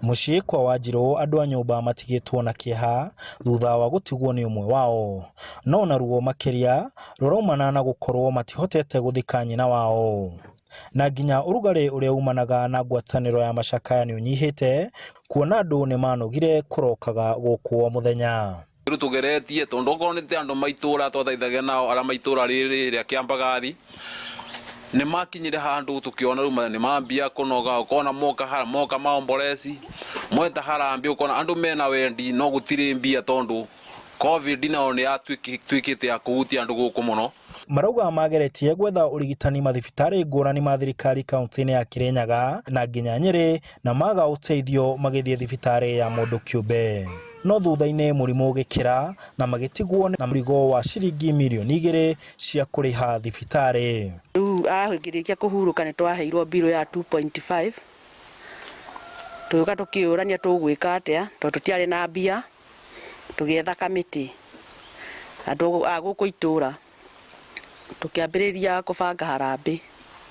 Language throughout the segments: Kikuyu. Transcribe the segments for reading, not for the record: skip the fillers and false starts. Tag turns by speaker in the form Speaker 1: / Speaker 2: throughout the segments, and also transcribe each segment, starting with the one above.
Speaker 1: Muciĩ kwa Wanjirũ andũ a nyũmba matigĩtwo na kĩeha thutha wa gũtigwo nĩ ũmwe wao, no naruo makĩria rũraumana na gũkorwo matihotete gũthika nyina wao. Na nginya ũrugarĩ ũrĩa umanaga na ngwatanĩro ya macakaya nĩ ũnyihĩte, kuona andũ nĩ manogire kũrokaga gũkũ mũthenya.
Speaker 2: Tugeretie tondu okorwo nĩ andũ maitũra twathaithagia nao ara maitũra rĩrĩ rĩa Kĩambagathi nĩ makinyire handũ tukiona rĩu nĩ mambia kũnoga, ukona moka maombolesi mweta harambe, ukona andũ mena wendi no gũtirĩ mbia tondu COVID nao nĩ yatuĩkĩte ya kũhutia andũ gũkũ mũno.
Speaker 1: Marauga mageretie gwetha ũrigitani mathibitarĩ ngũrani ma thirikari kaunti-inĩ ya Kirinyaga na nginya Nyeri, na maga ũteithio magĩthiĩ thibitarĩ ya mũndũ kĩũmbe. No thutha-inĩ mũrimũ ũgĩkĩra na magĩtigwo na mũrigo wa ciringi mirioni 2 cia kũrĩha thibitarĩ.
Speaker 3: Rĩu ahingĩrĩkia kũhurũka nĩ twaheirwo mbirũ ya 2.5. Tũgĩũka tũkĩũrania tũgwĩka atĩa tondũ tũtiarĩ na mbia, tũgĩetha kamĩtĩ andũ a gũkũ itũra tukĩambĩrĩria kũbanga harambĩ.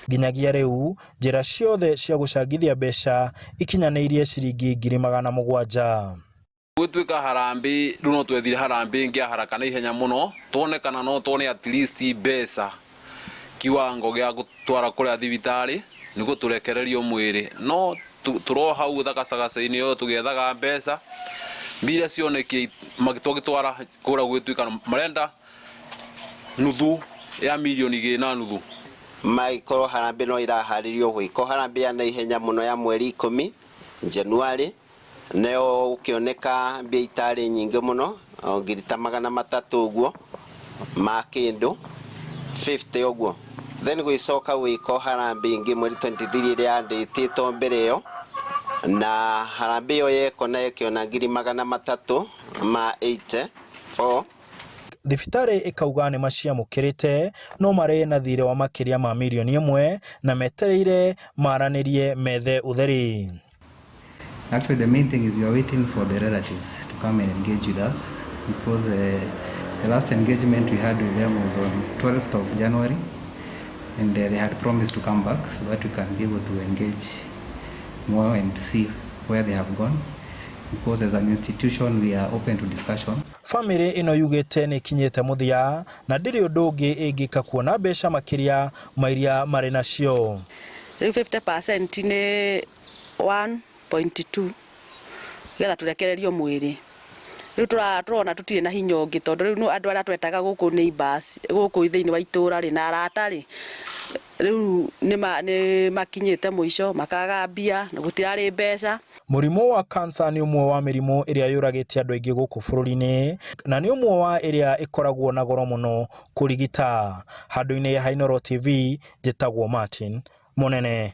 Speaker 1: Nginyagia rĩu njĩra ciothe cia gũcangithia mbeca ikinyanĩirie ciringi 700,000.
Speaker 2: Gũtuĩka harambĩ rĩu no twethire harambĩ ngĩa haraka na ihenya mũno, tuonekana no tuone at least mbeca kiwango gĩa gũtwara kũrĩa thibitarĩ nĩguo tũrekererio mwĩrĩ, no tũro hau thakacagaca-inĩ yo tũgĩethaga mbeca mbira cionekie magĩtwara kũrĩa gwĩtuĩka marenda nuthu ya mirioni 2.5.
Speaker 4: Maikorwo harambĩ no iraharĩrio gwĩko harambĩ ya naihenya mũno ya mweri 10 Januari, neo ukioneka mbia itarĩ nyingĩ mũno ngirita 300 ũguo ma kĩndũ 50 ũguo. Then gwĩcoka gwĩko harambĩ ingĩ mweri 23 ĩrĩa yandĩtĩtwo mbere ĩyo, na harambĩ ĩyo yeko na ĩkĩona 384.
Speaker 1: Thibitarĩ ĩkauga nĩ maciamũkĩrĩte no marĩ na thirĩ wa makĩria ma mirioni 1 na metereire maranĩrie methe ũtheri.
Speaker 5: Actually, the main thing is we are waiting for the relatives to come and engage with us, because the last engagement we had with them was on 12th of January, and they had promised to come back so that we can be able to engage more and see where they have gone. Because as an institution we are open to discussions.
Speaker 1: Bamĩrĩ ĩno yugĩte nĩ kinyĩte mũthia na ndĩrĩ ũndũ ũngĩ ĩngĩka kuona mbeca makĩria mairia marĩ nacio.
Speaker 3: Rĩu 50% nĩ 1.2 getha tũrekererio mwĩrĩ. Rĩu tũrona tũtirĩ na hinya ũngĩ tondũ rĩu andũ arĩa twetaga gũkũ neighbors gũkũ thĩinĩ wa itũra rĩ na arata rĩ, rĩu nĩ makinyĩte mũico makaga mbia na gũtirarĩ mbeca.
Speaker 1: Mũrimũ wa cancer nĩ ũmwe wa mĩrimũ ĩrĩa yũragĩte andũ aingĩ gũkũ bũrũri-inĩ na nĩ ũmwe wa ĩrĩa ĩkoragwo na goro mũno kũrigita. Handũ-inĩ ha Inooro TV njĩtagwo Martin Mũnene.